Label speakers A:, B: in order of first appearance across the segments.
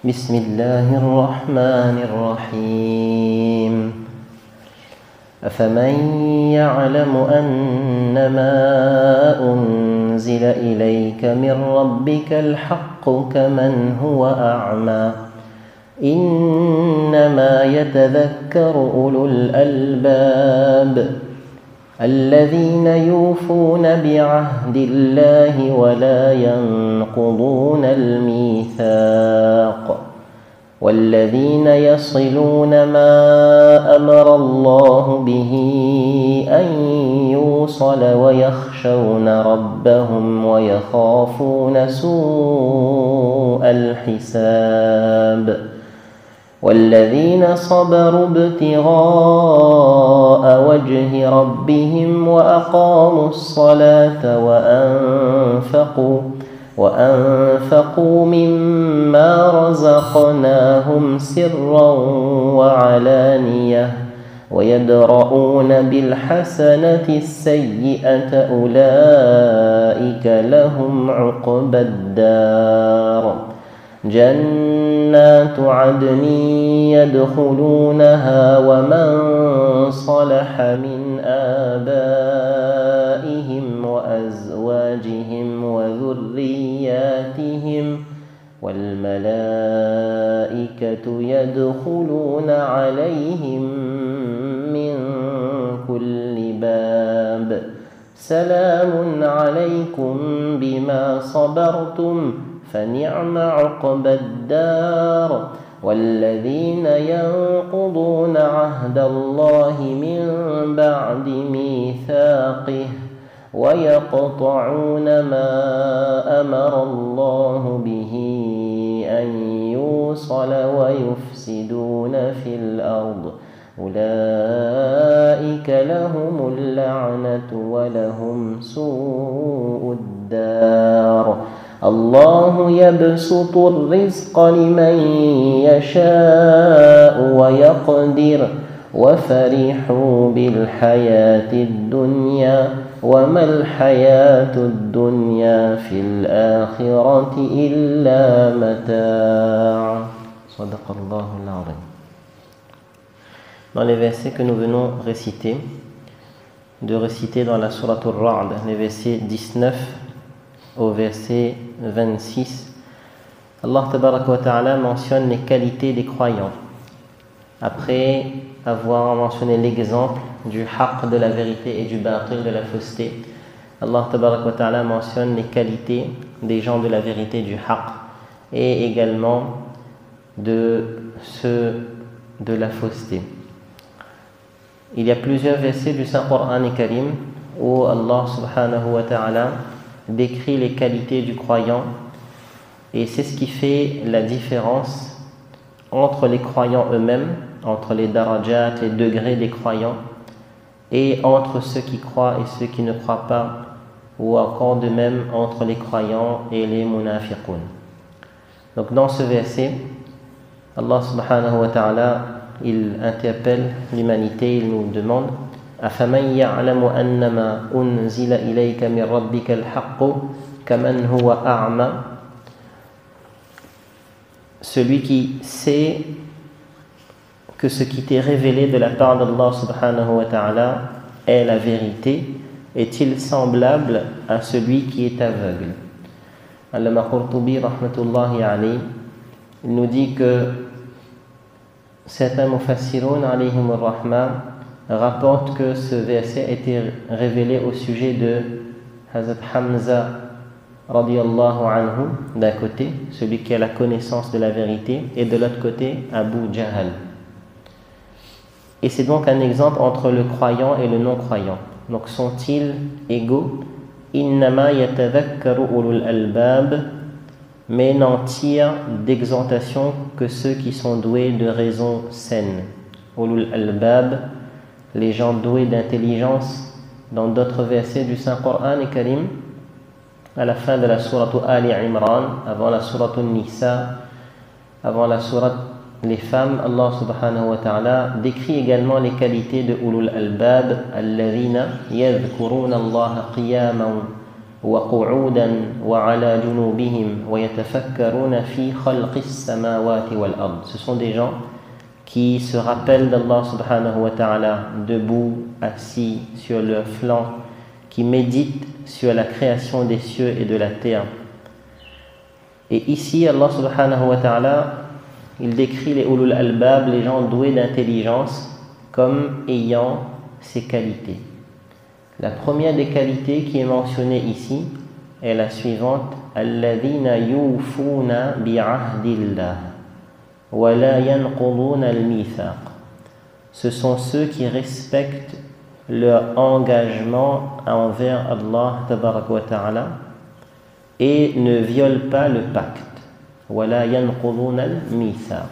A: بسم الله الرحمن الرحيم أفمن يعلم أنما أنزل إليك من ربك الحق كمن هو أعمى إنما يتذكر أولو الألباب الذين يوفون بعهد الله ولا ينقضون الميثاق والذين يصلون ما أمر الله به أن يوصل ويخشون ربهم ويخافون سوء الحساب والذين صبروا ابتغاء وجه ربهم وأقاموا الصلاة وأنفقوا مما رزقناهم سرا وعلانية ويدرؤون بالحسنة السيئة أولئك لهم عقبى الدار جنات عدن يدخلونها ومن صلح من آبائهم وأزواجهم وذرياتهم والملائكة يدخلون عليهم من كل باب سلام عليكم بما صبرتم فنعم عقبى الدار والذين ينقضون عهد الله من بعد ميثاقه ويقطعون ما أمر الله به أن يوصل ويفسدون في الأرض أولئك لهم اللعنة ولهم سوء الدار الله يبسط الرزق لمن يشاء ويقدر وفرحوا بالحياة الدنيا وما الحياة الدنيا في الآخرة إلا متاع صدق الله العظيم. Dans les versets que nous venons de réciter dans la sourate Ar-Ra'd, les versets 19 au verset 26, Allah Tabaraka wa Ta'ala mentionne les qualités des croyants. Après avoir mentionné l'exemple du haqq de la vérité et du batil de la fausseté, Allah Tabaraka wa Ta'ala mentionne les qualités des gens de la vérité du haqq et également de ceux de la fausseté. Il y a plusieurs versets du Saint-Coran Karim où Allah Subhanahu wa Ta'ala décrit les qualités du croyant et c'est ce qui fait la différence entre les croyants eux-mêmes, entre les darajat, les degrés des croyants et entre ceux qui croient et ceux qui ne croient pas ou encore de même entre les croyants et les munafiqun. Donc dans ce verset, Allah subhanahu wa ta'ala il interpelle l'humanité, il nous demande أفمن يعلم أنما أنزل إليك من ربك الحق كمن هو أعمى. Celui qui sait que ce qui t'est révélé de la part d'Allah subhanahu wa ta'ala est la vérité, est-il semblable à celui qui est aveugle? Allama Qurtubi rahmatullahi alayhi, il nous dit que certains mufassirun alayhim ar-rahma rapporte que ce verset a été révélé au sujet de Hazrat Hamza radiyallahu anhu d'un côté, celui qui a la connaissance de la vérité, et de l'autre côté Abu Jahal. Et c'est donc un exemple entre le croyant et le non-croyant. Donc sont-ils égaux? Innama yatadhakkaru ulul albab, mais n'en tirent d'exhortation que ceux qui sont doués de raison saine. Ulul albab, les gens doués d'intelligence. Dans d'autres versets du Saint-Coran Karim, à la fin de la sourate Ali Imran, avant la sourate Nisa, avant la sourate les femmes, Allah subhanahu wa ta'ala décrit également les qualités de ulul albab, alladhina yadhkuruna Allah qiyaman وقعودا وعلى جنوبهم ويتفكرون في خلق السماوات والأرض. Ce sont des gens qui se rappellent d'Allah subhanahu wa ta'ala debout, assis sur leur flanc, qui méditent sur la création des cieux et de la terre. Et ici, Allah subhanahu wa ta'ala, il décrit les ulul albab, les gens doués d'intelligence, comme ayant ces qualités. La première des qualités qui est mentionnée ici est la suivante: alladhina yufuna bi'ahdillah wa la yanquduna al-mithaq. Ce sont ceux qui respectent leur engagement envers Allah tabarak wa ta'ala et ne violent pas le pacte. Wa la yanquduna al-mithaq.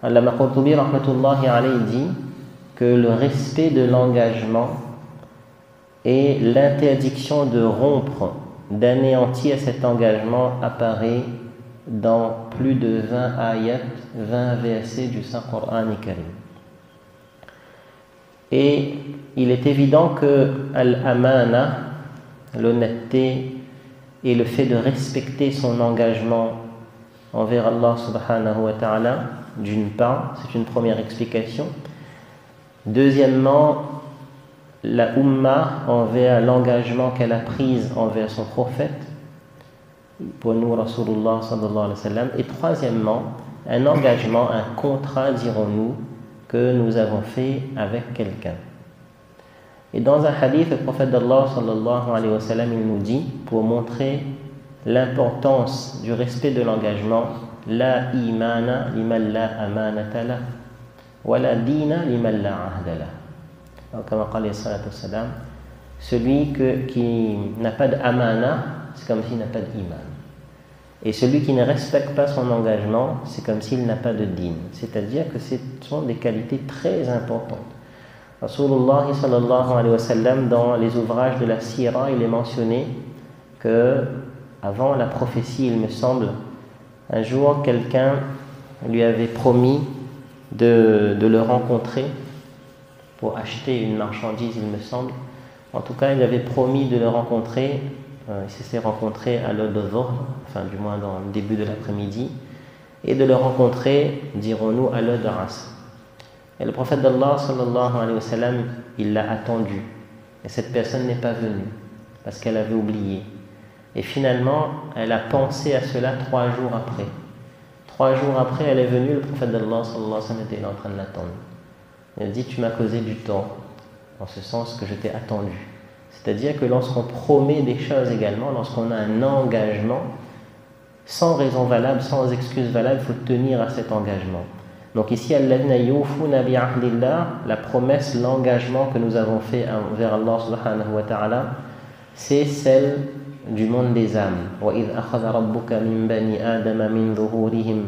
A: Allama Qurtubi rahmatullahi alayhi dit que le respect de l'engagement et l'interdiction de rompre, d'anéantir cet engagement apparaît dans plus de 20 ayats, 20 versets du Saint-Coran Karim. Et il est évident que al-amana, l'honnêteté et le fait de respecter son engagement envers Allah subhanahu wa ta'ala, d'une part, c'est une première explication. Deuxièmement, la Ummah envers l'engagement qu'elle a pris envers son prophète, pour nous Rasulullah sallallahu alayhi wa sallam. Et troisièmement, un engagement, un contrat, dirons-nous, que nous avons fait avec quelqu'un. Et dans un hadith, le prophète d'Allah sallallahu alayhi wa sallam, il nous dit, pour montrer l'importance du respect de l'engagement: la imana liman la amanata lah wa la dina liman la ahda lah. Celui qui n'a pas d'amana, c'est comme s'il n'a pas d'iman. Et celui qui ne respecte pas son engagement, c'est comme s'il n'a pas de din. C'est-à-dire que ce sont des qualités très importantes. Rasulullah sallallahu alayhi wa sallam, dans les ouvrages de la Sira, il est mentionné que, avant la prophétie, il me semble, un jour quelqu'un lui avait promis de le rencontrer pour acheter une marchandise, il me semble. En tout cas, il avait promis de le rencontrer. Il s'est rencontré à l'heure de Dhuhr, enfin du moins dans le début de l'après-midi, et de le rencontrer, dirons-nous, à l'heure de Asr. Et le prophète d'Allah sallallahu alayhi wa sallam, il l'a attendu. Et cette personne n'est pas venue, parce qu'elle avait oublié. Et finalement, elle a pensé à cela 3 jours après. 3 jours après, elle est venue, le prophète d'Allah sallallahu alayhi wa sallam était en train de l'attendre. Il dit: tu m'as causé du temps, en ce sens que je t'ai attendu. C'est-à-dire que lorsqu'on promet des choses également, lorsqu'on a un engagement, sans raison valable, sans excuse valable, il faut tenir à cet engagement. Donc ici, alladhina yufuna bi'ahdillah, la promesse, l'engagement que nous avons fait envers Allah subhanahu wa ta'ala, c'est celle du monde des âmes. Wa idh akhadha rabbuka min bani adama min dhuhurihim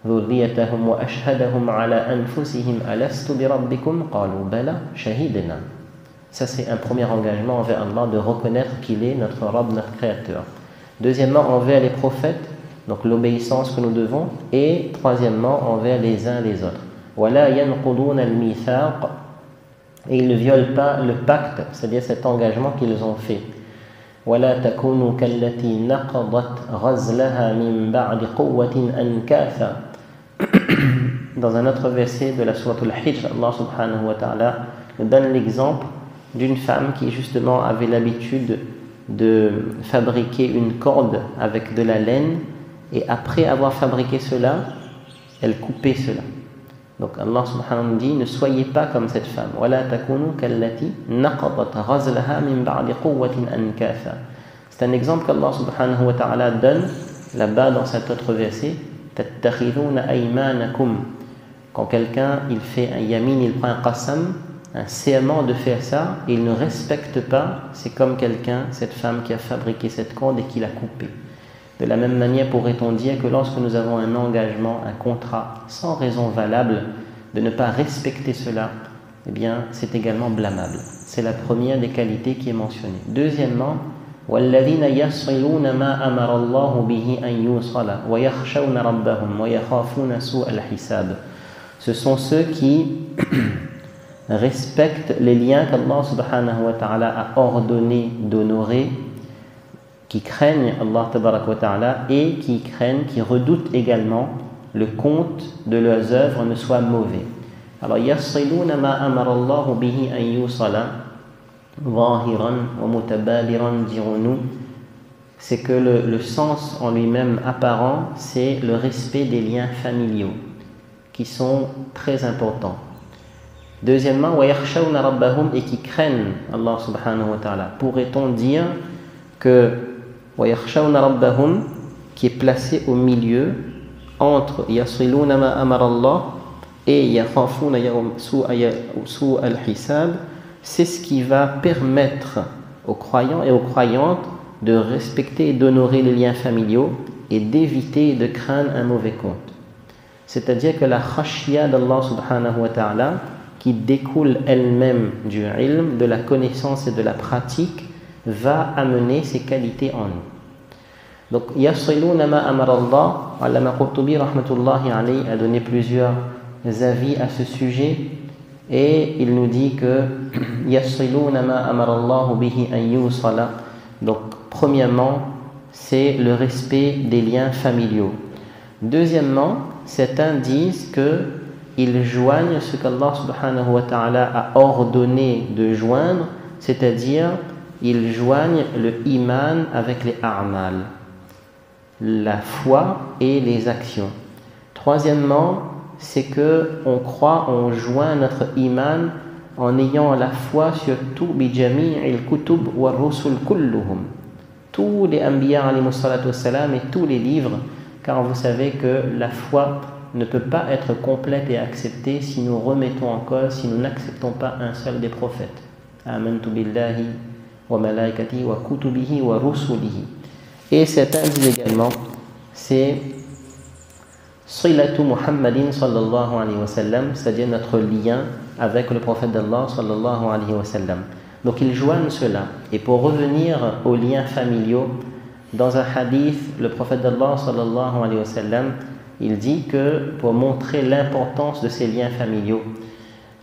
A: ذريتهم وأشهدهم على أنفسهم ألست بربكم قالوا بلى شهدنا. Ça, c'est un premier engagement envers Allah, de reconnaître qu'il est notre Rabb, notre Créateur. Deuxièmement, envers les prophètes, donc l'obéissance que nous devons. Et troisièmement, envers les uns les autres. وَلَا يَنْقُضُونَ الْمِيثَاقَ. Et ils ne violent pas le pacte, c'est-à-dire cet engagement qu'ils ont fait. وَلَا تَكُونُوا كَالَّتِي نَقَضَتْ غَزْلَهَا مِنْ بَعْدِ قُوَّةٍ أَنْكَاثًا. Dans un autre verset de la sourate Al-Hijr, Allah subhanahu wa ta'ala nous donne l'exemple d'une femme qui justement avait l'habitude de fabriquer une corde avec de la laine, et après avoir fabriqué cela, elle coupait cela. Donc Allah subhanahu wa ta'ala dit: ne soyez pas comme cette femme. وَلَا تَكُونُوا كَالَّتِي نَقَضَتْ غَزْلَهَا مِنْ بَعْدِ قُوَّةٍ أَنْكَاثًا. C'est un exemple qu'Allah subhanahu wa ta'ala donne là-bas dans cet autre verset: تَتَّخِذُونَ أَيْمَانَكُمْ. Quand quelqu'un il fait un yamin, il prend un qasam, un serment de faire ça, et il ne respecte pas, c'est comme quelqu'un, cette femme qui a fabriqué cette corde et qui l'a coupée. De la même manière, pourrait-on dire que lorsque nous avons un engagement, un contrat, sans raison valable, de ne pas respecter cela, eh bien, c'est également blâmable. C'est la première des qualités qui est mentionnée. Deuxièmement, وَالَّذِينَ يَصِلُونَ مَا أَمَرَ اللَّهُ بِهِ أَنْ يُوصَلَ وَيَخْشَوْنَ رَبَّهُمْ وَيَخَافُونَ سُوءَ الْحِسَابِ. Ce sont ceux qui respectent les liens qu'Allah subhanahu wa ta'ala a ordonné d'honorer, qui craignent Allah tabarak wa ta'ala et qui craignent, qui redoutent également le compte de leurs œuvres ne soit mauvais. Alors, yasiluna ma amara Allah bihi an yusala zahiran wa mutabaliran, dirons-nous, c'est que le sens en lui-même apparent, c'est le respect des liens familiaux qui sont très importants. Deuxièmement, wa yakhshawna rabbahum, et qui craignent Allah subhanahu wa ta'ala. Pourrait-on dire que wa yakhshawna rabbahum, qui est placé au milieu entre yasiluna ma amara Allah et yakhafuna su al-hisab, c'est ce qui va permettre aux croyants et aux croyantes de respecter et d'honorer les liens familiaux et d'éviter de craindre un mauvais compte. C'est-à-dire que la khashya d'Allah subhanahu wa ta'ala, qui découle elle-même du ilm, de la connaissance et de la pratique, va amener ces qualités en nous. Donc, yasiluna ma amara Allah, Allama Qurtubi rahmatullahi alayhi a donné plusieurs avis à ce sujet, et il nous dit que yasiluna ma amara Allah bihi an yusala. Donc, premièrement, c'est le respect des liens familiaux. Deuxièmement, certains disent qu'ils joignent ce qu'Allah subhanahu wa ta'ala a ordonné de joindre, c'est-à-dire ils joignent le iman avec les a'mal, la foi et les actions. Troisièmement, c'est qu'on croit, on joint notre iman en ayant la foi sur tout bi jami'il kutub wa rusul kulluhum, tous les anbiya alayhimus salatu wassalam et tous les livres, car vous savez que la foi ne peut pas être complète et acceptée si nous remettons en cause, si nous n'acceptons pas un seul des prophètes. Amantu billahi wa malaikatihi wa kutubihi wa rusulihi. Et certains disent également, c'est Silatu Muhammadin sallallahu alayhi wa sallam, c'est-à-dire notre lien avec le prophète d'Allah sallallahu alayhi wa sallam. Donc ils joignent cela. Et pour revenir aux liens familiaux, dans un hadith, le prophète d'Allah sallallahu alayhi wa sallam, il dit que pour montrer l'importance de ces liens familiaux,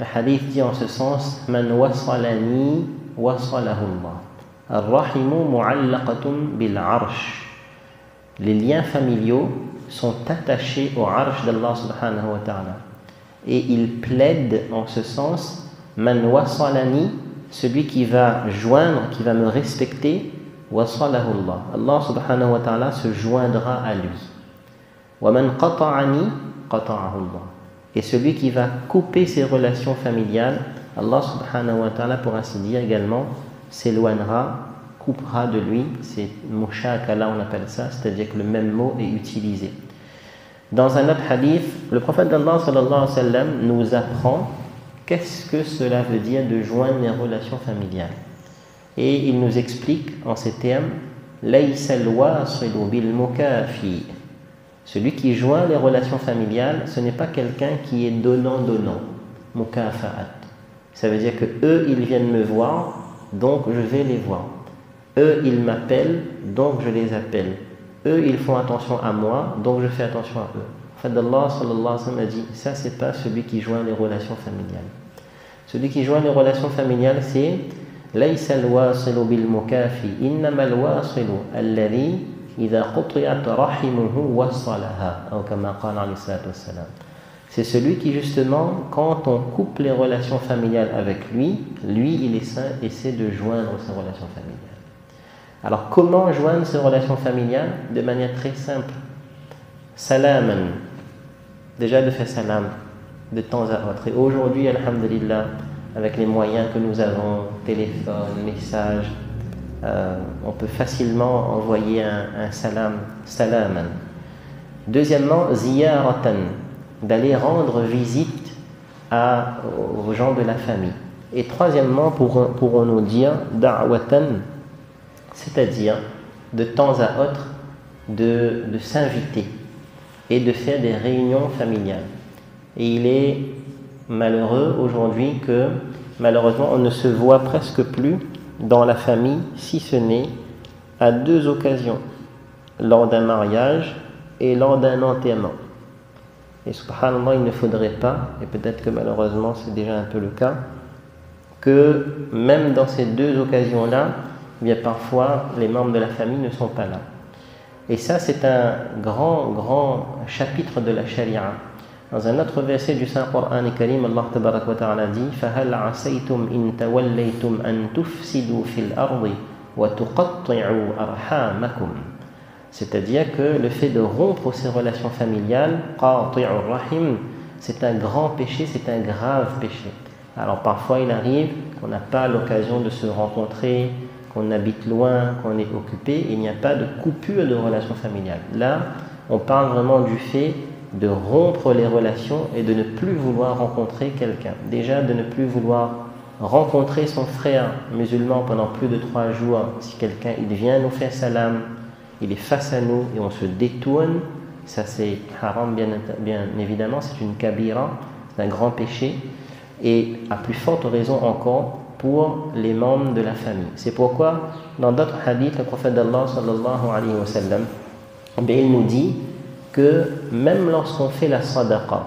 A: le hadith dit en ce sens, Man wasalani wasalahu Allah. Ar-rahimu mu'allaqatun bil arsh. Les liens familiaux sont attachés au arsh d'Allah subhanahu wa ta'ala. Et il plaide en ce sens, Man wasalani, celui qui va joindre, qui va me respecter, wasalahu Allah. Allah subhanahu wa ta'ala se joindra à lui. Wa man qata'ani, qata'ahu Allah. Et celui qui va couper ses relations familiales, Allah subhanahu wa ta'ala, pour ainsi dire également, s'éloignera, coupera de lui. C'est mushakala, on appelle ça, c'est-à-dire que le même mot est utilisé. Dans un autre hadith, le prophète d'Allah sallallahu alayhi wa sallam nous apprend qu'est-ce que cela veut dire de joindre les relations familiales. Et il nous explique en ces termes, Laysa al-wasilu bil mukafi. Celui qui joint les relations familiales, ce n'est pas quelqu'un qui est donnant-donnant, mukafa'at. Ça veut dire que eux, ils viennent me voir, donc je vais les voir. Eux, ils m'appellent, donc je les appelle. Eux, ils font attention à moi, donc je fais attention à eux. En fait, Allah sallallahu alayhi wa sallam a dit, ça c'est pas celui qui joint les relations familiales. Celui qui joint les relations familiales, c'est Laysa al-wasilu bil mukafi, innama al-wasilu alladhi idha qutiyat rahimuhu wasalaha, ou kama qala alayhi salatu wassalam. C'est celui qui justement, quand on coupe les relations familiales avec lui, il essaie de joindre ses relations familiales. Alors comment joindre ces relations familiales? De manière très simple. Salaman. Déjà de faire salam de temps à autre. Et aujourd'hui, alhamdulillah, avec les moyens que nous avons, téléphone, message, on peut facilement envoyer un salam, salaman. Deuxièmement, ziyaratan, d'aller rendre visite aux gens de la famille. Et troisièmement, pourrons-nous dire da'watan, c'est-à-dire de temps à autre de s'inviter et de faire des réunions familiales. Et il est malheureux aujourd'hui que malheureusement on ne se voit presque plus dans la famille, si ce n'est à 2 occasions, lors d'un mariage et lors d'un enterrement. Et subhanallah, il ne faudrait pas, et peut-être que malheureusement c'est déjà un peu le cas, que même dans ces deux occasions-là, eh bien parfois les membres de la famille ne sont pas là. Et ça, c'est un grand chapitre de la charia. Dans un autre verset du Saint-Coran Karim, Allah Tabarak wa Ta'ala dit فَهَلْ عَسَيْتُمْ إِن تَوَلَّيْتُمْ أَن تُفْسِدُوا فِي الْأَرْضِ وَتُقَطِّعُوا أَرْحَامَكُمْ. C'est-à-dire que le fait de rompre ces relations familiales, qati'ur rahim, c'est un grand péché, c'est un grave péché. Alors parfois il arrive qu'on n'a pas l'occasion de se rencontrer, qu'on habite loin, qu'on est occupé, et il n'y a pas de coupure de relations familiales. Là, on parle vraiment du fait de rompre les relations et de ne plus vouloir rencontrer quelqu'un. Déjà de ne plus vouloir rencontrer son frère musulman pendant plus de 3 jours. Si quelqu'un il vient nous faire salam, il est face à nous et on se détourne, ça c'est haram bien évidemment, c'est une kabira, c'est un grand péché, et à plus forte raison encore pour les membres de la famille. C'est pourquoi dans d'autres hadiths, le prophète d'Allah sallallahu alayhi wa sallam, il nous dit que même lorsqu'on fait la sadaqa,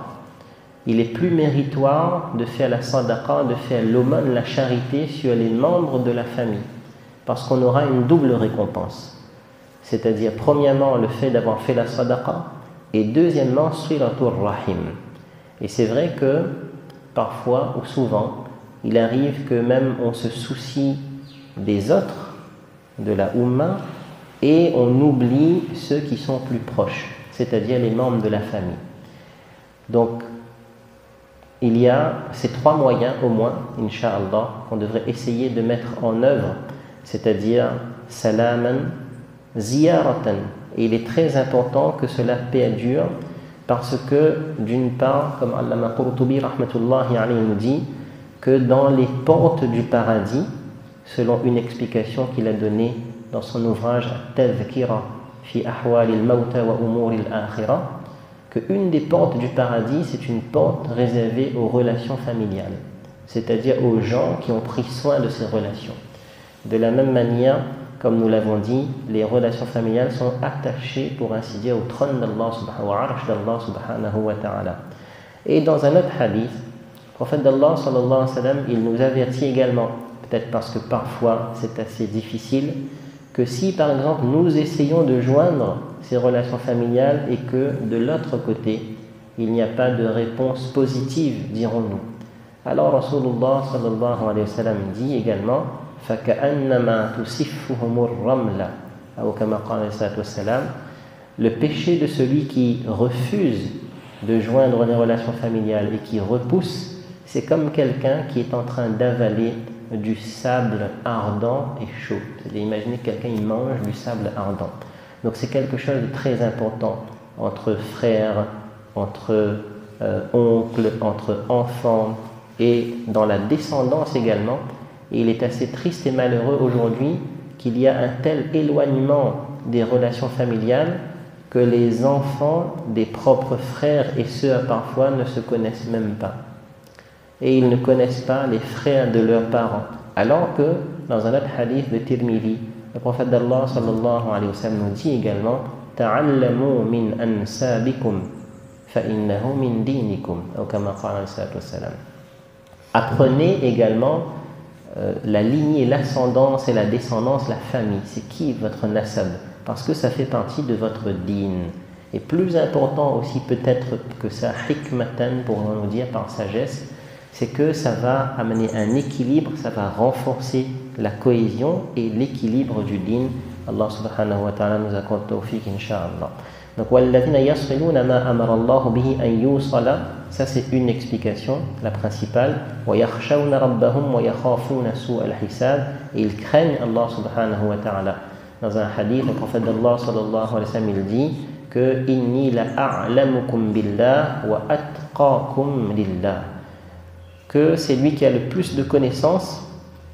A: il est plus méritoire de faire la sadaqa, de faire l'aumône, la charité sur les membres de la famille, parce qu'on aura une double récompense. C'est-à-dire, premièrement, le fait d'avoir fait la sadaqa, et deuxièmement, silatur rahim. Et c'est vrai que parfois ou souvent, il arrive que même on se soucie des autres, de la Ummah, et on oublie ceux qui sont plus proches, c'est-à-dire les membres de la famille. Donc, il y a ces 3 moyens au moins, Inch'Allah, qu'on devrait essayer de mettre en œuvre, c'est-à-dire salaman, ziyaratan. Et il est très important que cela perdure parce que, d'une part, comme Allama Qurtubi rahmatullahi alayhi nous dit, que dans les portes du paradis, selon une explication qu'il a donnée dans son ouvrage Tadhkira fi ahwal al-mawta wa umur al-akhirah, qu'une des portes du paradis, c'est une porte réservée aux relations familiales, c'est-à-dire aux gens qui ont pris soin de ces relations. De la même manière, comme nous l'avons dit, les relations familiales sont attachées, pour ainsi dire, au trône d'Allah subhanahu wa ta'ala. Et dans un autre hadith, le prophète d'Allah sallallahu alayhi wa sallam, il nous avertit également, peut-être parce que parfois c'est assez difficile, que si par exemple nous essayons de joindre ces relations familiales et que de l'autre côté, il n'y a pas de réponse positive, dirons-nous. Alors Rasulullah sallallahu alayhi wa sallam dit également فَكَأَنَّمَا تُسِفُّهُمُ الرَّمْلَ ou كما قال عليه الصلاة والسلام, le péché de celui qui refuse de joindre les relations familiales et qui repousse, c'est comme quelqu'un qui est en train d'avaler du sable ardent et chaud. C'est-à-dire, imaginez que quelqu'un il mange du sable ardent. Donc c'est quelque chose de très important entre frères, entre oncles, entre enfants et dans la descendance également. Et il est assez triste et malheureux aujourd'hui qu'il y a un tel éloignement des relations familiales que les enfants des propres frères et sœurs parfois ne se connaissent même pas. Et ils ne connaissent pas les frères de leurs parents. Alors que dans un autre hadith de Tirmidhi, le prophète d'Allah sallallahu alayhi wa sallam nous dit également ta'allamu min ansabikum fa innahu min dinikum ou kama qala alayhi salatu wassalam. Apprenez également la lignée, l'ascendance et la descendance, la famille. C'est qui votre nasab? Parce que ça fait partie de votre din. Et plus important aussi peut-être que ça, hikmatan, pourrons nous dire par sagesse, c'est que ça va amener un équilibre, ça va renforcer la cohésion et l'équilibre du din. Allah subhanahu wa ta'ala nous accorde tawfiq, insha'Allah. Donc, وَالَّذِينَ يَصْلُونَ مَا أَمَرَ اللَّهُ بِهِ أَن يُوصَلَ, ça c'est une explication, la principale. وَيَخْشَوْنَ رَبَّهُمْ وَيَخَافُونَ سُوءَ الْحِسَابِ, et ils craignent Allah subhanahu wa ta'ala. Dans un hadith, le prophète d'Allah sallallahu alayhi wa sallam, il dit que إِنِّي لَأَعْلَمُكُمْ بِاللَّهِ وَأَتْقَاكُمْ لِلَّهِ, que c'est lui qui a le plus de connaissances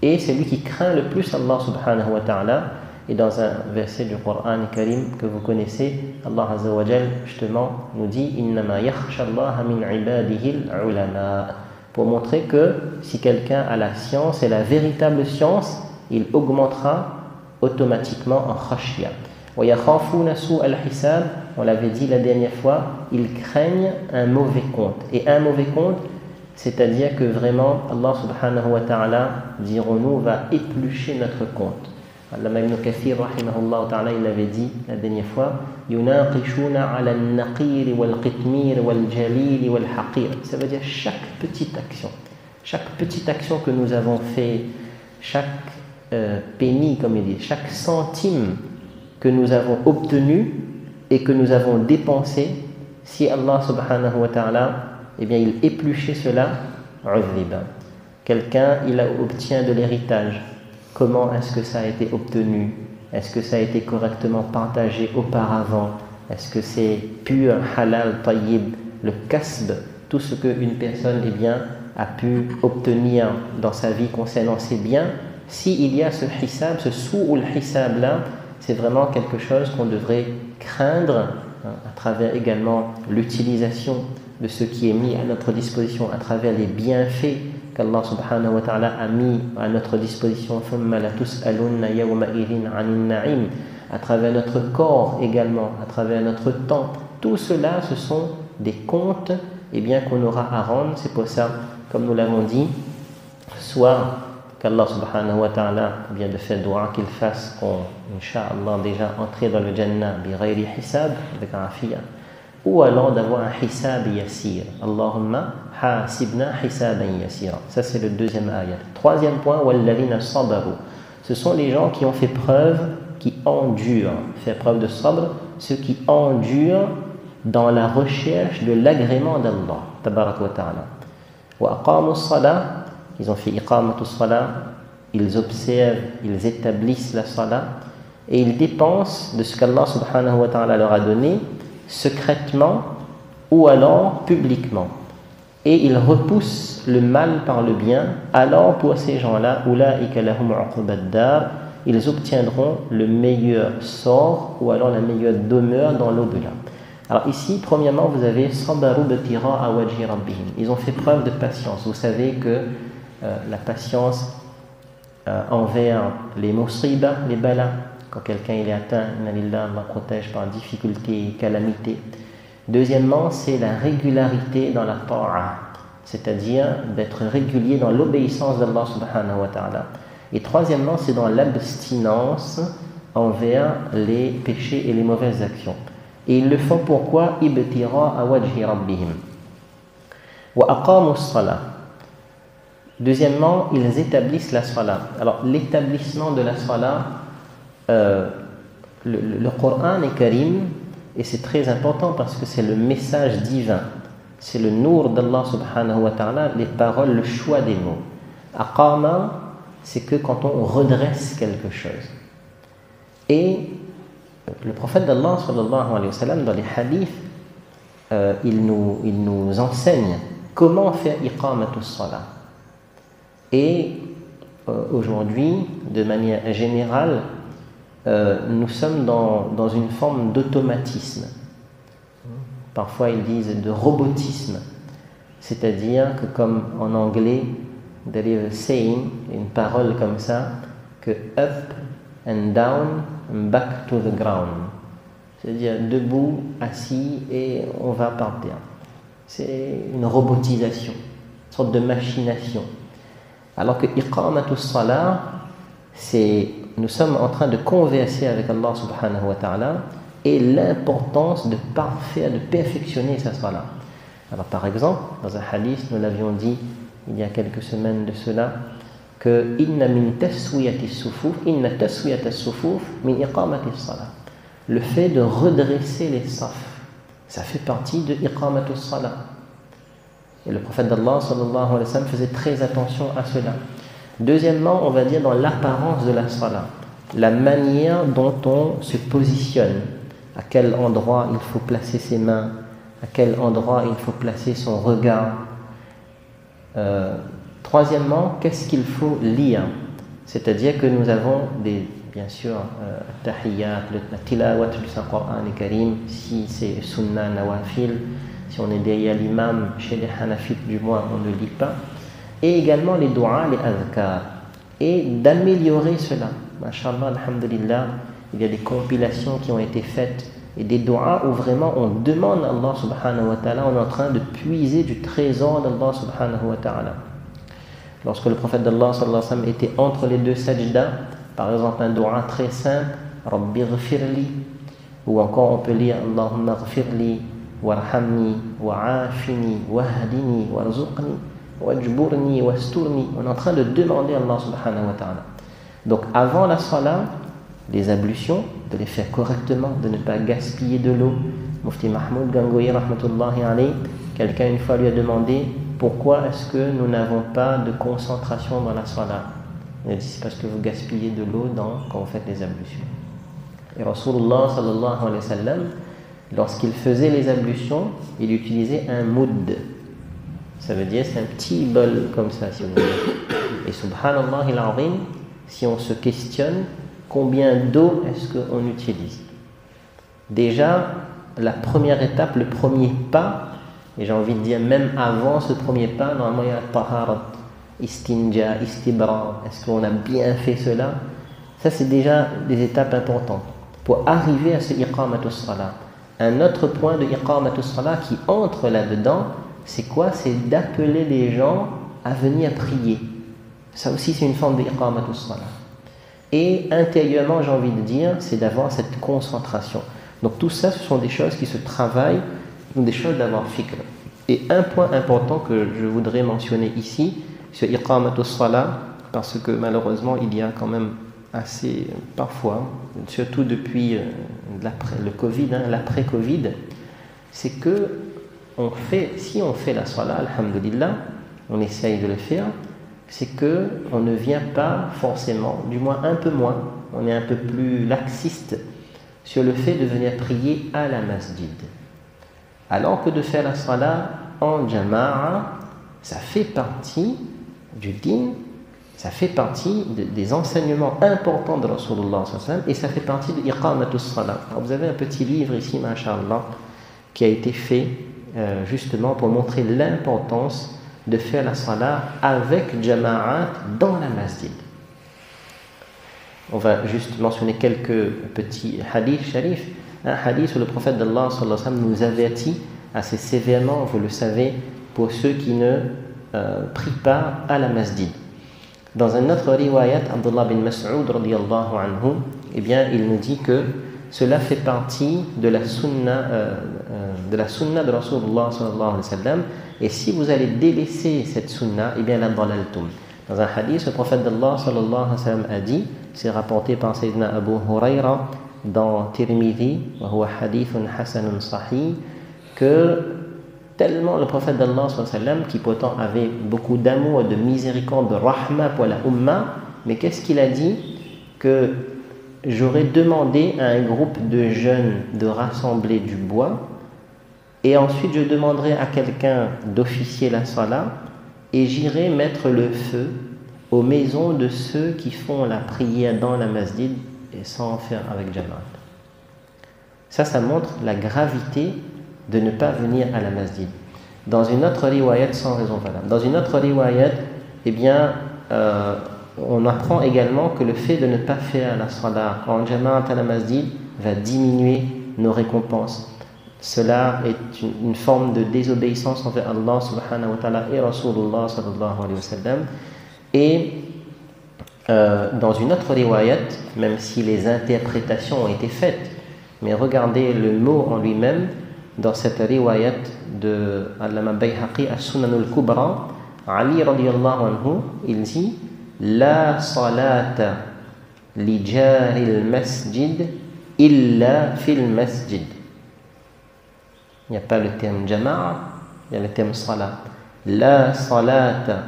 A: et c'est lui qui craint le plus Allah subhanahu wa ta'ala. Et dans un verset du Coran Karim que vous connaissez, Allah Azza wa Jal justement nous dit إِنَّمَا يَخْشَى اللَّهَ مِنْ عِبَادِهِ الْعُلَمَاء, pour montrer que si quelqu'un a la science et la véritable science, il augmentera automatiquement en khashya. وَيَخَافُونَ سُوءَ الْحِسَابِ, on l'avait dit la dernière fois, ils craignent un mauvais compte. Et un mauvais compte, c'est-à-dire que vraiment Allah subhanahu wa ta'ala, dirons-nous, va éplucher notre compte. Allama ibn Kathir rahimahullah ta'ala, il l'avait dit la dernière fois, yunaqishuna ala al-naqir wal-qitmir wal-jalil wal-haqir. Ça veut dire chaque petite action que nous avons fait, chaque penny, comme il dit, chaque centime que nous avons obtenu et que nous avons dépensé, si Allah subhanahu wa ta'ala, eh bien il épluchait cela, quelqu'un il obtient de l'héritage. Comment est-ce que ça a été obtenu? Est-ce que ça a été correctement partagé auparavant? Est-ce que c'est pur, halal, tayyib, le kasb, tout ce qu'une personne eh bien, a pu obtenir dans sa vie concernant ses biens? S'il y a ce hisab, ce su'ul hisab là, c'est vraiment quelque chose qu'on devrait craindre à travers également l'utilisation de ce qui est mis à notre disposition, à travers les bienfaits qu'Allah subhanahu wa ta'ala a mis à notre disposition, à travers notre corps également, à travers notre temps. Tout cela, ce sont des comptes eh bien, qu'on aura à rendre. C'est pour ça, comme nous l'avons dit, soit qu'Allah subhanahu wa ta'ala vient de faire dua qu'il fasse qu'on, incha'Allah, déjà entrer dans le Jannah bi ghayri hisab, avec un afiyah, ou alors d'avoir un hisab yassir. Allahumma hasibna hisaban yassira. Ça c'est le deuxième ayat. Troisième point, walladhina sabaru. Ce sont les gens qui ont fait preuve, qui endurent. Faire preuve de sabr, ceux qui endurent dans la recherche de l'agrément d'Allah. Tabarak wa ta'ala. Wa aqamu salah. Ils ont fait iqamatu salah. Ils observent, ils établissent la salah. Et ils dépensent de ce qu'Allah subhanahu wa ta'ala leur a donné, secrètement ou alors publiquement, et ils repoussent le mal par le bien. Alors pour ces gens-là, ulaika lahum uqbad dar, ils obtiendront le meilleur sort ou alors la meilleure demeure dans l'au-delà. Alors ici, premièrement, vous avez sabaru btira'a wajhi rabbihim. Ils ont fait preuve de patience. Vous savez que la patience envers les musibas, les balas, quand quelqu'un il est atteint, Allah protège par difficulté et calamité. Deuxièmement, c'est la régularité dans la ta'a, c'est-à-dire d'être régulier dans l'obéissance d'Allah subhanahu wa ta'ala. Et troisièmement, c'est dans l'abstinence envers les péchés et les mauvaises actions. Et ils le font pourquoi? Ibtira'a wajhi rabbihim. Wa aqamu as-salah. Deuxièmement, ils établissent la salah. Alors, l'établissement de la salah, le Coran est karim, et c'est très important parce que c'est le message divin, c'est le nour d'Allah subhanahu wa ta'ala, les paroles, le choix des mots. Aqama, c'est que quand on redresse quelque chose. Et le prophète d'Allah sallallahu alayhi wa sallam, dans les hadiths, il nous enseigne comment faire iqamatus salah. Et aujourd'hui, de manière générale, nous sommes dans une forme d'automatisme. Parfois ils disent de robotisme, c'est-à-dire que comme en anglais, there is a saying, une parole comme ça, que up and down and back to the ground, c'est-à-dire debout, assis et on va par terre. C'est une robotisation, une sorte de machination. Alors que iqamatus salah, c'est nous sommes en train de converser avec Allah subhanahu wa ta'ala et l'importance de parfaire, de perfectionner sa salat. Alors par exemple, dans un hadith, nous l'avions dit il y a quelques semaines de cela, que inna min taswiyati as-sufuf, inna taswiyata as-sufuf min iqamati as-salah. Le fait de redresser les safs, ça fait partie de iqamatu as-salah. Et le prophète d'Allah sallallahu alayhi wa sallam faisait très attention à cela. Deuxièmement, on va dire dans l'apparence de la salat, la manière dont on se positionne, à quel endroit il faut placer ses mains, à quel endroit il faut placer son regard. Troisièmement, qu'est-ce qu'il faut lire? C'est-à-dire que nous avons bien sûr, tahiyyat, la tilawat du Saint-Coran al-Karim, si c'est sunnah nawafil, si on est derrière l'imam, chez les hanafites du moins, on ne lit pas. Et également les du'a, les adhkar, et d'améliorer cela. Masha'Allah, alhamdulillah, il y a des compilations qui ont été faites et des du'as où vraiment on demande à Allah subhanahu wa ta'ala, on est en train de puiser du trésor d'Allah subhanahu wa ta'ala. Lorsque le prophète d'Allah sallallahu alayhi wa sallam était entre les deux sajdas, par exemple un du'a très simple, Rabbi ghfirli, ou encore on peut lire Allahumma ghfirli, warhamni, wa'afini, wahdini, warzuqni, wajburni, wasturni. On est en train de demander à Allah subhanahu wa ta'ala. Donc avant la salat, les ablutions, de les faire correctement, de ne pas gaspiller de l'eau. Mufti Mahmoud Gangoui rahmatullahi alayhi, quelqu'un une fois lui a demandé pourquoi est-ce que nous n'avons pas de concentration dans la salat. Il a dit c'est parce que vous gaspillez de l'eau quand vous faites les ablutions. Et Rasulullah sallallahu alayhi wa sallam, lorsqu'il faisait les ablutions, il utilisait un moud. Ça veut dire c'est un petit bol comme ça si vous voulez. Et subhanallah al-azim, si on se questionne, combien d'eau est-ce qu'on utilise? Déjà, la première étape, le premier pas, et j'ai envie de dire même avant ce premier pas, normalement il y a taharat, istinja, istibra, est-ce qu'on a bien fait cela? Ça c'est déjà des étapes importantes pour arriver à ce iqamatus salat. Un autre point de iqamatus salat qui entre là-dedans, c'est quoi? C'est d'appeler les gens à venir prier. Ça aussi c'est une forme de iqamatus salat. Et intérieurement, j'ai envie de dire, c'est d'avoir cette concentration. Donc tout ça, ce sont des choses qui se travaillent, des choses d'avoir fikr. Et un point important que je voudrais mentionner ici, sur iqamatus salat, parce que malheureusement, il y a quand même assez, parfois, surtout depuis le Covid, l'après-Covid, c'est que si on fait la salat, alhamdulillah, on essaye de le faire, c'est qu'on ne vient pas forcément, du moins un peu moins, on est un peu plus laxiste sur le fait de venir prier à la masjid. Alors que de faire la salat en jama'a, ça fait partie du din, ça fait partie des enseignements importants de Rasulullah sallallahu alayhi wa sallam, et ça fait partie de iqamatus salat. Alors vous avez un petit livre ici, masha'Allah, qui a été fait justement pour montrer l'importance de faire la salat avec jama'at dans la masjid. On va juste mentionner quelques petits hadiths sharifs. Un hadith où le prophète d'Allah sallallahu alayhi wa sallam nous avertit assez sévèrement, vous le savez, pour ceux qui ne prient pas à la masjid. Dans un autre riwayat, Abdullah bin Mas'ud radiyallahu anhu, eh bien, il nous dit que cela fait partie de la sunna de Rasulullah sallallahu alayhi wa sallam. Et si vous allez délaisser cette sunna, eh bien la dalaltum. Dans un hadith, le prophète d'Allah sallallahu alayhi wa sallam a dit, c'est rapporté par Sayyidina Abu Huraira dans Tirmidhi, wa huwa hadithun hasanun sahih, que tellement le prophète d'Allah sallallahu alayhi wa sallam, qui pourtant avait beaucoup d'amour et de miséricorde, de rahma pour la umma, mais qu'est-ce qu'il a dit? Que j'aurais demandé à un groupe de jeunes de rassembler du bois, et ensuite je demanderai à quelqu'un d'officier la salat, et j'irai mettre le feu aux maisons de ceux qui font la prière dans la masjid et sans faire avec jamaat. Ça montre la gravité de ne pas venir à la masjid. Dans une autre riwayat, sans raison valable, dans une autre riwayat, eh bien, on apprend également que le fait de ne pas faire la salat en jamaat à la masjid va diminuer nos récompenses. Cela est une forme de désobéissance envers Allah subhanahu wa ta'ala et Rasulullah sallallahu alayhi wa sallam. Et dans une autre riwayat, même si les interprétations ont été faites, mais regardez le mot en lui-même, dans cette riwayat de Allama Bayhaqi as-Sunan al-Kubra, Ali radiyallahu anhu, il dit La salata li jari al-masjid illa fil masjid. Il n'y a pas le terme jama'a, il y a le terme salat. La salata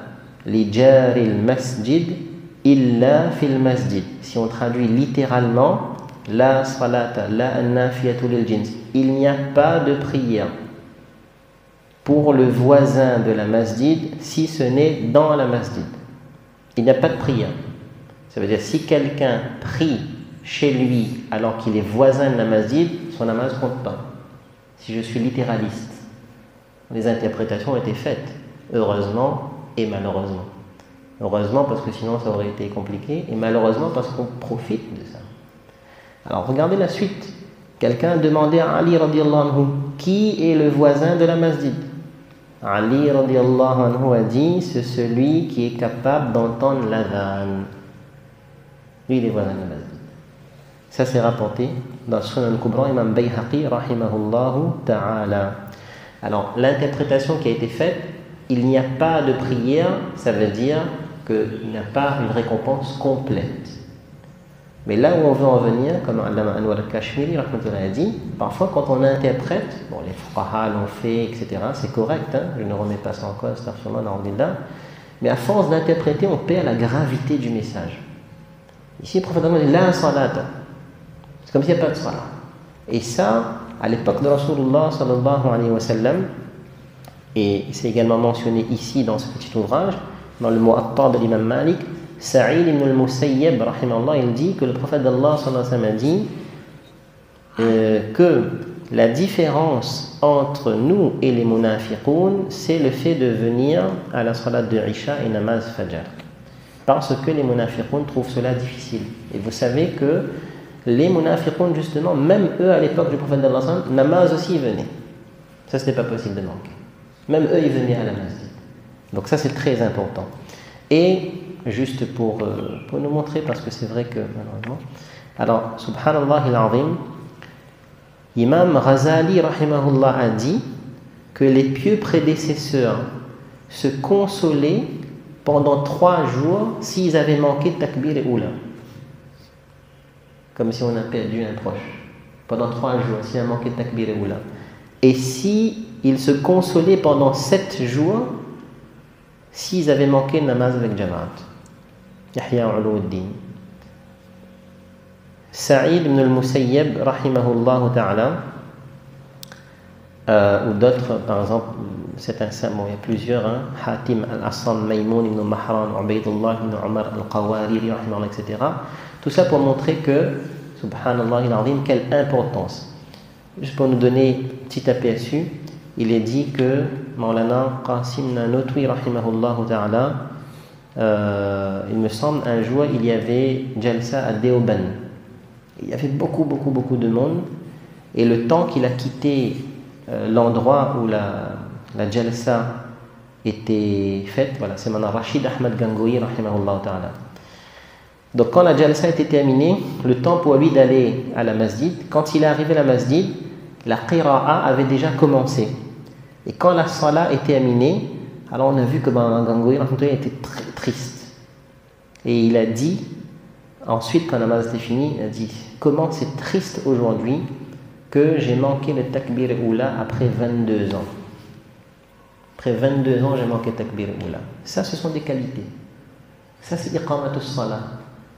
A: li jari al-masjid illa fil masjid. Si on traduit littéralement, la salata, la nafiyatu lil jins. Il n'y a pas de prière pour le voisin de la masjid si ce n'est dans la masjid. Il n'y a pas de prière. Ça veut dire si quelqu'un prie chez lui alors qu'il est voisin de la masjid, son namaz ne compte pas. Si je suis littéraliste, les interprétations ont été faites, heureusement et malheureusement. Heureusement parce que sinon ça aurait été compliqué, et malheureusement parce qu'on profite de ça. Alors regardez la suite. Quelqu'un demandait à Ali radiallahu anhu, qui est le voisin de la masjid? Ali radiallahu anhu a dit, c'est celui qui est capable d'entendre l'adhan. Lui, il est voisin de la masjid. Ça c'est rapporté dans Sunan al-Kubra, Imam Bayhaqi rahimahullahu ta'ala. Alors l'interprétation qui a été faite, il n'y a pas de prière, ça veut dire qu'il n'y a pas une récompense complète. Mais là où on veut en venir, comme Allama Anwar al-Kashmiri a dit, parfois quand on interprète, bon les fuqaha l'ont fait, etc., c'est correct, hein, je ne remets pas ça en cause, mais à force d'interpréter, on perd la gravité du message. Ici, le prophète dit la salata. C'est comme s'il n'y a pas de salat. Et ça, à l'époque de Rasulullah sallallahu alayhi wa sallam, et c'est également mentionné ici dans ce petit ouvrage, dans le Mu'atta de l'imam Malik, Sa'id ibn al-Musayyib, rahimahullah, il dit que le prophète d'Allah sallallahu alayhi wa sallam a dit que la différence entre nous et les munafiqoun, c'est le fait de venir à la salat de Isha et namaz Fajr. Parce que les munafiqoun trouvent cela difficile. Et vous savez que les munafiqoun, justement, même eux à l'époque du prophète d'Allah sallallahu alayhi wa sallam, namaz aussi ils venaient. Ça, ce n'est pas possible de manquer. Même eux, ils venaient à la masjid. Donc ça, c'est très important. Et juste pour nous montrer, parce que c'est vrai que malheureusement. Alors, subhanallah al-azim, Imam Ghazali rahimahullah a dit que les pieux prédécesseurs se consolaient pendant 3 jours s'ils avaient manqué takbir et oula. Comme si on a perdu un proche. Pendant 3 jours, s'il a manqué takbir et oula. Et si ils se consolaient pendant 7 jours s'ils avaient manqué le namaz avec Jama'at. Yahya Ulumuddin. Sa'id ibn al-Musayyib, rahimahullah ta'ala, ou d'autres, par exemple, c'est un bon, il y a plusieurs, hein, Hatim al-Assam, Maymoun ibn Mahran, Ubaydullah ibn Umar al-Qawariri, rahimahullah, etc. Tout ça pour montrer que, subhanallah al-azim, quelle importance. Juste pour nous donner un petit aperçu, il est dit que Maulana Qasim Nanotwi rahimahullah ta'ala, il me semble un jour il y avait Jalsa à Deoban. Il y avait beaucoup de monde, et le temps qu'il a quitté l'endroit où la Jalsa était faite, voilà, c'est Maulana Rashid Ahmad Gangoui rahimahullah ta'ala. Donc quand la Jalsa était terminée, le temps pour lui d'aller à la masjid, quand il est arrivé à la masjid, la qira'a avait déjà commencé. Et quand la salat est terminée, alors on a vu que Gangoui était très triste. Et il a dit, ensuite quand la namaz était finie, il a dit, comment c'est triste aujourd'hui que j'ai manqué le takbir oula après 22 ans. Après 22 ans, j'ai manqué le takbir oula. Ça, ce sont des qualités. Ça, c'est iqamatus salat.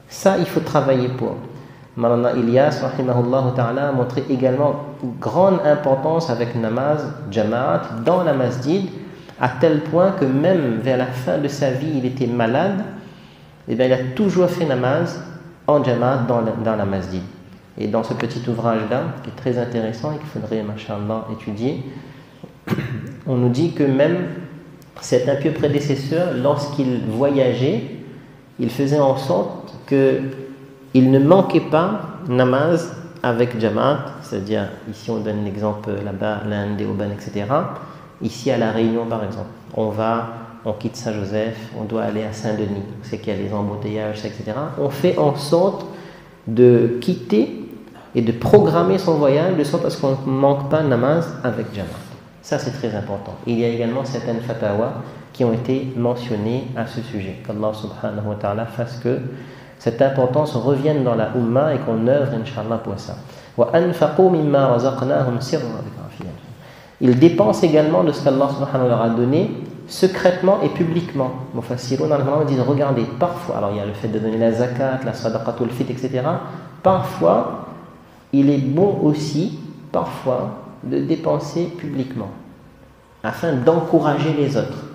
A: Ça, il faut travailler pour. Malana Ilyas, rahimahullah ta'ala, a montré également une grande importance avec namaz, jama'at, dans la masjid, à tel point que même vers la fin de sa vie, il était malade, et bien il a toujours fait namaz en jama'at dans la masjid. Et dans ce petit ouvrage-là, qui est très intéressant et qu'il faudrait, mashallah, étudier, on nous dit que même cet impieux prédécesseur, lorsqu'il voyageait, il faisait en sorte qu'il ne manquait pas namaz avec jama'at, c'est-à-dire, ici on donne l'exemple là-bas, l'Inde, Deoban, etc. Ici à La Réunion par exemple, on quitte Saint-Joseph, on doit aller à Saint-Denis, c'est qu'il y a les embouteillages, etc. On fait en sorte de quitter et de programmer son voyage de sorte à ce qu'on ne manque pas namaz avec jama'at. Ça c'est très important. Il y a également certaines fatawas qui ont été mentionnées à ce sujet. Qu'Allah subhanahu wa ta'ala fasse que cette importance revienne dans la Ummah et qu'on œuvre, Inch'Allah, pour ça. Ils dépensent également de ce qu'Allah subhanahu wa ta'ala leur a donné, secrètement et publiquement. Mufassiroun disent, regardez, parfois, alors il y a le fait de donner la zakat, la sadaqatul fit, etc. Parfois, il est bon aussi, parfois, de dépenser publiquement, afin d'encourager les autres.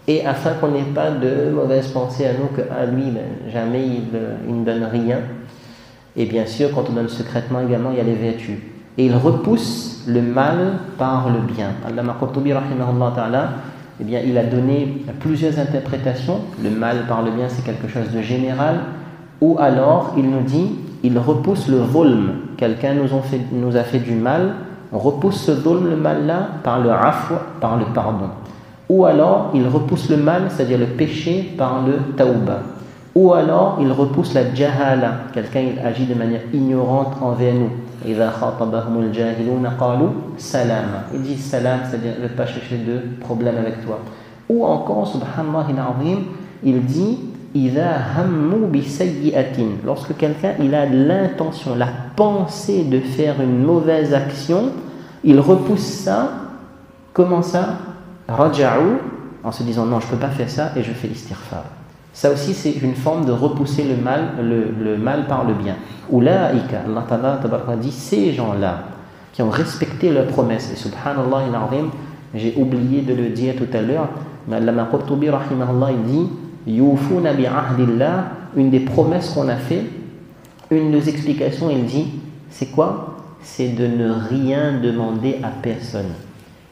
A: Et afin qu'on n'ait pas de mauvaises pensées à nous, qu'à lui, jamais il ne donne rien. Et bien sûr, quand on donne secrètement également, il y a les vertus. Et il repousse le mal par le bien. Allama Qurtubi, rahimahullah ta'ala, eh bien, il a donné plusieurs interprétations. Le mal par le bien, c'est quelque chose de général. Ou alors, il nous dit il repousse le zulm. Quelqu'un nous a fait du mal, on repousse ce zulm, le mal-là, par le afw, par le pardon. Ou alors, il repousse le mal, c'est-à-dire le péché, par le tawba. Ou alors, il repousse la jahala. Quelqu'un il agit de manière ignorante envers nous. Il dit salam, c'est-à-dire ne pas chercher de problème avec toi. Ou encore, subhanallah al-azim, il dit lorsque quelqu'un il a l'intention, la pensée de faire une mauvaise action, il repousse ça. Comment ça? Raja'u, en se disant non, je ne peux pas faire ça et je fais istighfar. Ça aussi, c'est une forme de repousser le mal par le bien. Ulaïka, Allah Ta'ala dit ces gens-là qui ont respecté leurs promesses. Et subhanallah al-azim, j'ai oublié de le dire tout à l'heure, mais Allama Qurtubi rahimahullah, il dit Yufuna bi ahdillah, une des promesses qu'on a fait, une des explications, il dit c'est quoi? C'est de ne rien demander à personne.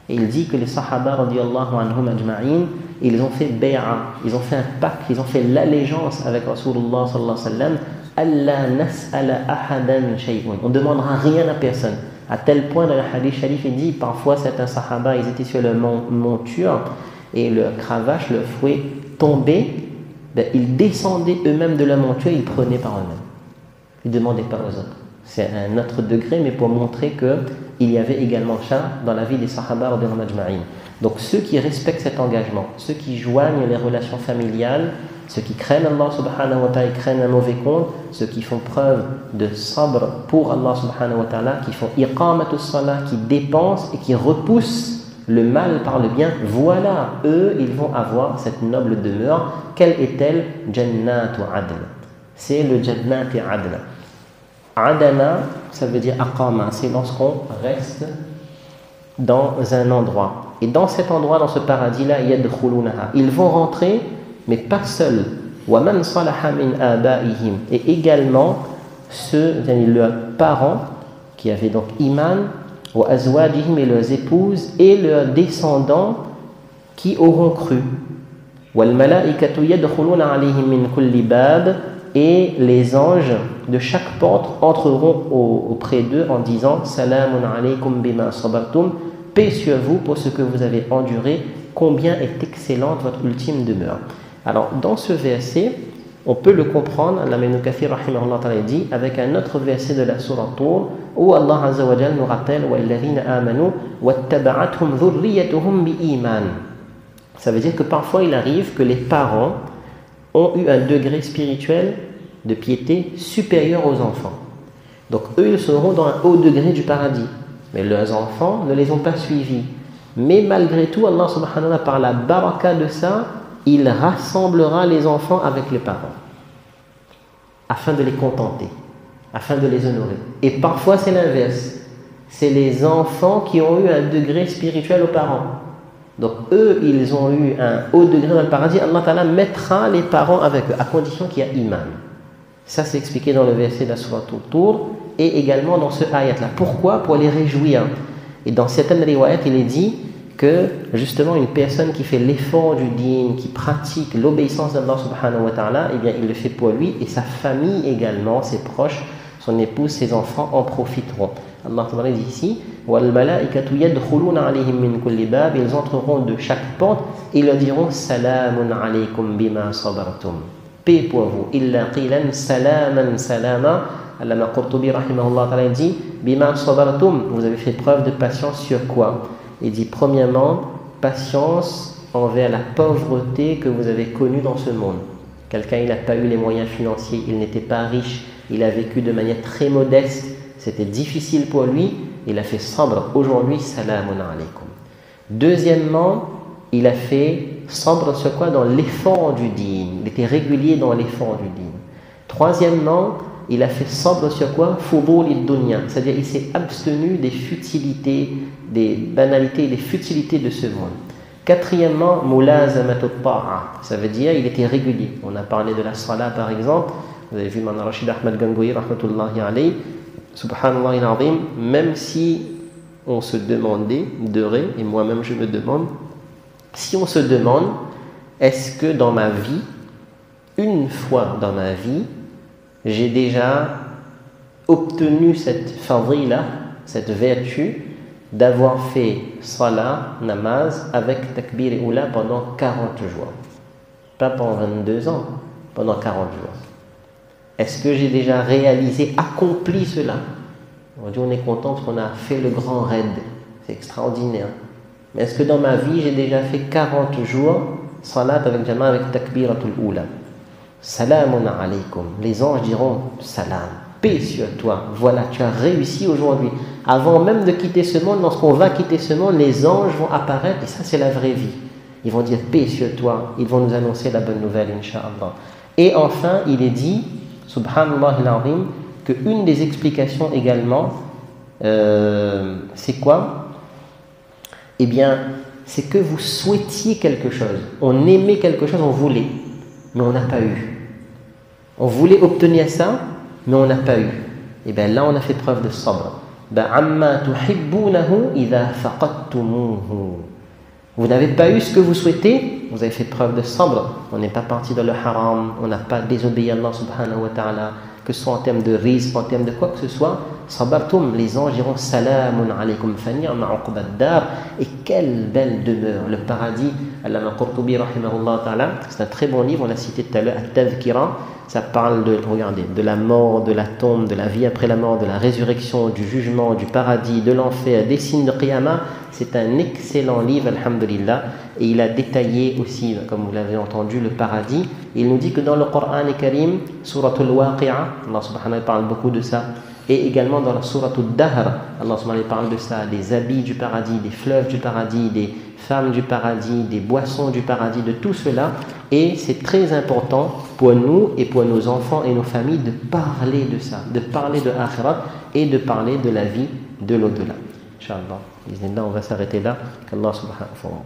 A: Et il dit que les Sahaba radiyallahu anhum ajma'in, ils ont fait bay'a, ils ont fait un pacte, ils ont fait l'allégeance avec Rasulullah sallallahu alayhi wa sallam. Allah nas'ala ahadan shay'un. On ne demandera rien à personne. À tel point, dans le hadith sharif, il dit parfois certains Sahaba, ils étaient sur leur monture et le cravache, le fouet tombait, ils descendaient eux-mêmes de la monture et ils prenaient par eux-mêmes. Ils ne demandaient pas aux autres. C'est un autre degré, mais pour montrer qu'il y avait également ça dans la vie des Sahaba radiyallahu ajma'in. Donc ceux qui respectent cet engagement, ceux qui joignent les relations familiales, ceux qui craignent Allah subhanahu wa ta'ala, craignent un mauvais compte, ceux qui font preuve de sabr pour Allah subhanahu wa ta'ala, qui font iqamatus salah, qui dépensent et qui repoussent le mal par le bien, voilà, eux, ils vont avoir cette noble demeure. Quelle est-elle? Jannatu adl. C'est le Jannati adl. Adana, ça veut dire aqama, c'est lorsqu'on reste dans un endroit. Et dans cet endroit, dans ce paradis-là, yadkhulunaha, ils vont rentrer, mais pas seuls. Wa man salaha min abaihim, et également ceux, leurs parents, qui avaient donc iman, wa azwajihim, et leurs épouses, et leurs descendants qui auront cru. Wal malaikatu yadkhuluna alayhim min kulli bab, et les anges de chaque porte entreront auprès d'eux en disant Salamun alaykum bima sabartum, paix sur vous pour ce que vous avez enduré, combien est excellente votre ultime demeure. Alors dans ce verset, on peut le comprendre, l'Aminu Kathir rahimahullah ta'ala dit, avec un autre verset de la sourate Tur, où Allah Azza wa Jal nous rappelle وَالَّذِينَ آمَنُوا وَاتَّبَعَتْهُمْ ذُرِّيَّتُهُمْ بِإِيمَانٍ. Ça veut dire que parfois il arrive que les parents ont eu un degré spirituel de piété supérieur aux enfants. Donc eux, ils seront dans un haut degré du paradis. Mais leurs enfants ne les ont pas suivis. Mais malgré tout, Allah subhanahu wa ta'ala, par la baraka de ça, il rassemblera les enfants avec les parents. Afin de les contenter, afin de les honorer. Et parfois, c'est l'inverse. C'est les enfants qui ont eu un degré spirituel aux parents. Donc eux, ils ont eu un haut degré dans le paradis. Allah Ta'ala mettra les parents avec eux, à condition qu'il y a iman. Ça, c'est expliqué dans le verset de la sourate Tur et également dans ce ayat-là. Pourquoi? Pour les réjouir. Et dans certaines riwayat, il est dit que justement une personne qui fait l'effort du dîn, qui pratique l'obéissance d'Allah subhanahu wa ta'ala, eh bien il le fait pour lui et sa famille également, ses proches, son épouse, ses enfants en profiteront. Allah Ta'ala dit ici Wal malaikatu yadkhuluna alayhim min kulli bab, ils entreront de chaque porte et ils leur diront Salamun alaykum bima sabartum, paix pour vous. Illa qilan salaman salama. Allama Qurtubi rahimahullah ta'ala dit Bima sabartum, vous avez fait preuve de patience sur quoi? Il dit premièrement patience envers la pauvreté que vous avez connue dans ce monde. Quelqu'un, il n'a pas eu les moyens financiers, il n'était pas riche, il a vécu de manière très modeste, c'était difficile pour lui, il a fait sabr. Aujourd'hui, salamun alaykum. Deuxièmement, il a fait sabr sur quoi? Dans l'effort du dîn. Il était régulier dans l'effort du dîn. Troisièmement, il a fait sabr sur quoi? Fudul dunya, c'est-à-dire il s'est abstenu des futilités, des banalités, des futilités de ce monde. Quatrièmement, mulazamatu ta'a, ça veut dire il était régulier. On a parlé de la salat par exemple. Vous avez vu Mana Rashid Ahmad Gangoui rahmatullahi alayhi, subhanallah al-azim, même si on se demandait, et moi-même je me demande, si on se demande, est-ce que dans ma vie, une fois dans ma vie, j'ai déjà obtenu cette fadila, cette vertu d'avoir fait salat, namaz avec takbir et oula pendant 40 jours. Pas pendant 22 ans, pendant 40 jours. Est-ce que j'ai déjà réalisé, accompli cela? Aujourd'hui, on est content parce qu'on a fait le grand raid. C'est extraordinaire. Mais est-ce que dans ma vie, j'ai déjà fait 40 jours salat avec jama avec takbiratul oula? Salamun alaykum. Les anges diront salam, paix sur toi. Voilà, tu as réussi aujourd'hui. Avant même de quitter ce monde, lorsqu'on va quitter ce monde, les anges vont apparaître et ça, c'est la vraie vie. Ils vont dire paix sur toi. Ils vont nous annoncer la bonne nouvelle, Inch'Allah. Et enfin, il est dit, subhanallah al-azim, qu'une des explications également, c'est quoi? Eh bien, c'est que vous souhaitiez quelque chose. On aimait quelque chose, on voulait, mais on n'a pas eu. On voulait obtenir ça, mais on n'a pas eu. Et bien là, on a fait preuve de sabr. Vous n'avez pas eu ce que vous souhaitez, vous avez fait preuve de sabr. On n'est pas parti dans le haram, on n'a pas désobéi à Allah subhanahu wa ta'ala, que ce soit en termes de risque, en termes de quoi que ce soit. Sabartum, les anges diront salamun alaykum fani'ma uqbad dar. Et quelle belle demeure, le paradis. Allama Qurtubi rahimahullah ta'ala, c'est un très bon livre, on l'a cité tout à l'heure, At-Tadhkira. Ça parle de, regardez, de la mort, de la tombe, de la vie après la mort, de la résurrection, du jugement, du paradis, de l'enfer, des signes de Qiyamah. C'est un excellent livre, alhamdulillah. Et il a détaillé aussi, comme vous l'avez entendu, le paradis. Il nous dit que dans le Coran Karim, Suratul Waqi'a, Allah subhanahu wa ta'ala parle beaucoup de ça. Et également dans la Suratul Dahr, Allah subhanahu wa ta'ala parle de ça, des habits du paradis, des fleuves du paradis, des femmes du paradis, des boissons du paradis, de tout cela. Et c'est très important pour nous et pour nos enfants et nos familles de parler de ça, de parler de Akhirat et de parler de la vie de l'au-delà. Inch'Allah. On va s'arrêter là. Qu'Allah subhanahu wa ta'ala.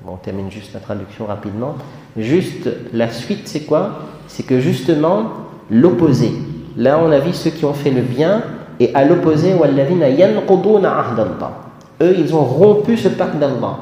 A: On termine juste la traduction rapidement. Juste la suite, c'est quoi? C'est que justement, l'opposé. Là, on a vu ceux qui ont fait le bien, et à l'opposé, وَالَّذِينَ يَنْقُضُونَ عَهْدَ اللَّهِ. Eux, ils ont rompu ce pacte d'Allah.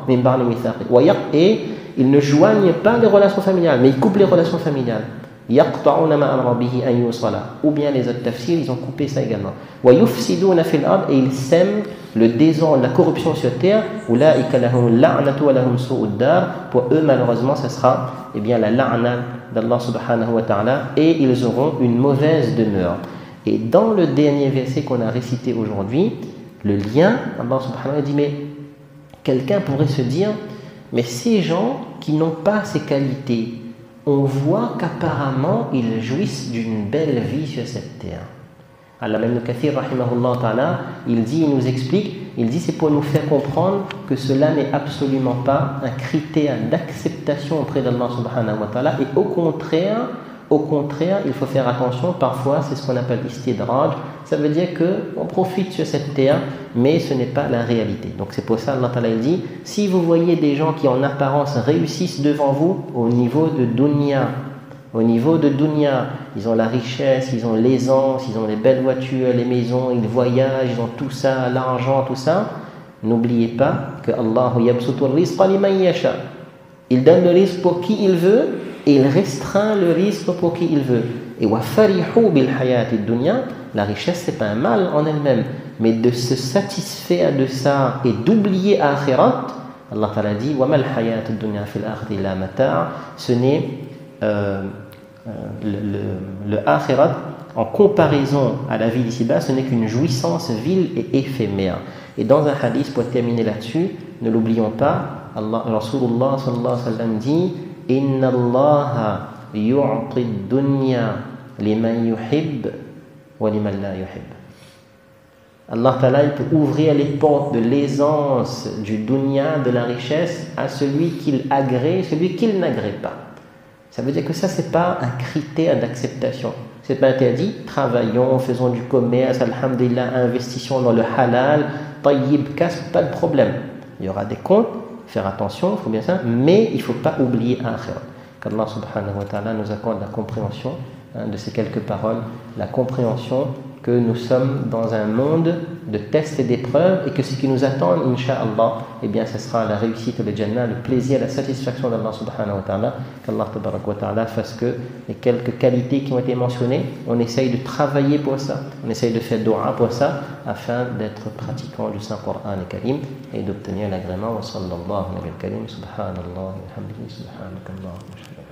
A: Et ils ne joignent pas les relations familiales, mais ils coupent les relations familiales. يَقْطَعُونَ مَا أَمْرَ بِهِ أَنْ يُوصَلَ. Ou bien les autres tafsirs, ils ont coupé ça également. وَيُفْسِدُونَ فِي الْأَرْضِ. Et ils sèment le désordre, la corruption sur terre. أُولَٰئِكَ لَهُمُ اللَّعْنَةُ وَلَهُمْ سُوءُ الدَّارِ. Pour eux, malheureusement, ça sera la la'na d'Allah subhanahu wa ta'ala, et ils auront une mauvaise demeure. Et dans le dernier verset qu'on a récité aujourd'hui, le lien, Allah subhanahu wa ta'ala dit, mais quelqu'un pourrait se dire, mais ces gens qui n'ont pas ces qualités, on voit qu'apparemment ils jouissent d'une belle vie sur cette terre. Allah Ibn Kathir rahimahullah ta'ala, il nous explique, il dit c'est pour nous faire comprendre que cela n'est absolument pas un critère d'acceptation auprès d'Allah subhanahu wa ta'ala, et au contraire, il faut faire attention, parfois c'est ce qu'on appelle istidraj, ça veut dire qu'on profite sur cette terre, mais ce n'est pas la réalité. Donc c'est pour ça Allah ta'ala dit, si vous voyez des gens qui en apparence réussissent devant vous au niveau de dunya, ils ont la richesse, ils ont l'aisance, ils ont les belles voitures, les maisons, ils voyagent, ils ont tout ça, l'argent, tout ça. N'oubliez pas que Allah yabsutur rizqa liman yasha. Il donne le risque pour qui il veut et il restreint le risque pour qui il veut. Et wa farihu bil hayati dunya, la richesse c'est pas un mal en elle-même, mais de se satisfaire de ça et d'oublier akhirat, Allah Ta'ala dit wa mal hayati dunya fil akhirati illa mata', ce n'est le akhirat, en comparaison à la vie d'ici-bas, ce n'est qu'une jouissance vile et éphémère. Et dans un hadith, pour terminer là-dessus, ne l'oublions pas, Rasulullah sallallahu alayhi wa sallam dit Inna Allah yu'ti dunya liman yuhib wa liman la yuhib. Allah Ta'ala, il peut ouvrir les portes de l'aisance, du dunya, de la richesse, à celui qu'il agrée, celui qu'il n'agrée pas. Ça veut dire que ça, ce n'est pas un critère d'acceptation. Ce n'est pas interdit. Travaillons, faisons du commerce, alhamdulillah, investissons dans le halal, tayyib, kasb, pas de problème. Il y aura des comptes, faire attention, il faut bien ça, mais il ne faut pas oublier akhirat. Qu'Allah subhanahu wa ta'ala nous accorde la compréhension de ces quelques paroles, la compréhension que nous sommes dans un monde de tests et d'épreuves et que ce qui nous attend, Inch'Allah, eh bien, ce sera la réussite, le Jannah, le plaisir, la satisfaction d'Allah subhanahu wa ta'ala. Qu'Allah tabarak wa ta'ala fasse que les quelques qualités qui ont été mentionnées, on essaye de travailler pour ça, on essaye de faire dua pour ça, afin d'être pratiquant du Saint-Coran al-Karim et d'obtenir l'agrément. Wa sallallahu alayhi wa sallam, subhanallah, wa hamdihi, subhanakallah.